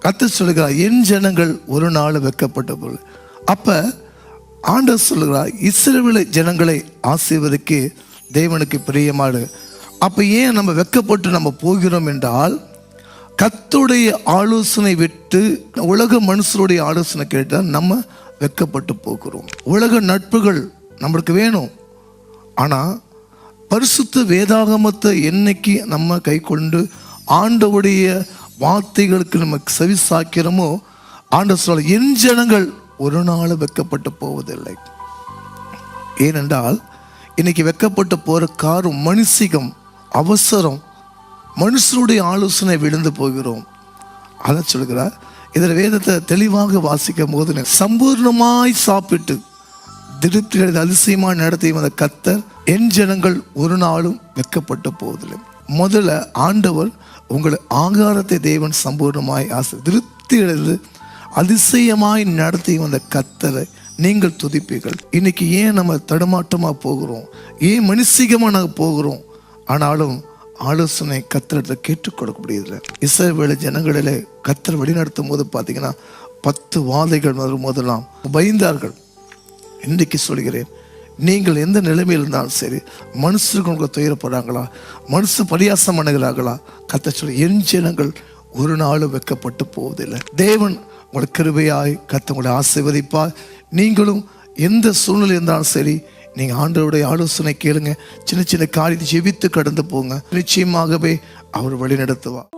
கர்த்தர் சொல்லுகிறார், என் ஜனங்கள் ஒரு நாள் வெட்கப்பட்ட போல. அப்ப ஆண்டவர் சொல்லுகிறார், இஸ்ரவேல் ஜனங்களை ஆசீர்வதிக்க தேவனுக்கு பிரியமாடு. அப்ப ஏன் நம்ம வெட்கப்பட்டு நம்ம போகிறோம் என்றால், கர்த்தருடைய ஆலோசனை விட்டு உலக மனுஷருடைய ஆலோசனை கேட்டால் நம்ம வெட்கப்பட்டு போகிறோம். உலக நட்புகள் நம்மளுக்கு வேணும். ஆனால் பரிசுத்த வேதாகமத்தை என்னைக்கு நம்ம கை கொண்டு ஆண்டவுடைய வார்த்தைகளுக்கு நம்ம செவி சாக்கிறோமோ, ஆண்டவர் சொல்ல, என் ஜனங்கள் ஒரு நாள் வெட்கப்பட்டு போவதில்லை. ஏனென்றால் இன்னைக்கு வெட்கப்பட்டு போகிற காரணம் மனுஷிகம், அவசரம், மனுஷனுடைய ஆலோசனை விழுந்து போகிறோம். அதை சொல்கிறார். இதில் வேதத்தை தெளிவாக வாசிக்கும் போது, சம்பூர்ணமாய் சாப்பிட்டு திருப்தி அதிசயமாக நடத்தி வந்த கர்த்தர், என் ஜனங்கள் ஒரு நாளும் வெட்கப்பட்டு போவதில்லை. முதல்ல ஆண்டவர் உங்களை ஆகாரத்தை தேவன் சம்பூர்ணமாய் திருப்தி அடைந்து அதிசயமாய் நடத்தி வந்த கர்த்தரை நீங்கள் துதிப்பீர்கள். இன்னைக்கு ஏன் நம்ம தடுமாற்றமாக போகிறோம், ஏன் மனுஷிகமாக நாங்கள் போகிறோம்? ஆனாலும் ஆலோசனை கர்த்தரை கேட்டுக் கொடுக்க முடியல. இஸ்ரவேல் ஜனங்களிலே கர்த்தர் வழிநடத்தும் போது பார்த்தீங்கன்னா 10 வாதைகள் வரும்போதெல்லாம் பயந்தார்கள். இன்றைக்கு சொல்கிறேன், நீங்கள் எந்த நிலைமையில் இருந்தாலும் சரி, மனுஷருக்கு உங்களுக்கு துயரப்படுறாங்களா, மனுஷ பரியாசம் பண்ணுகிறார்களா, கர்த்தர் சொல்லி, என் ஜனங்கள் ஒரு நாளும் வெட்கப்பட்டு போவதில்லை. தேவன் உங்களை கிருபையாய் கர்த்தர் உங்களை ஆசீர்வதிப்பார். நீங்களும் எந்த சூழ்நிலை இருந்தாலும் சரி, நீங்கள் ஆண்டவருடைய ஆலோசனை கேளுங்க. சின்ன சின்ன காரியத்தை ஜெபித்து கடந்து போங்க. நிச்சயமாகவே அவர் வழி நடத்துவார்.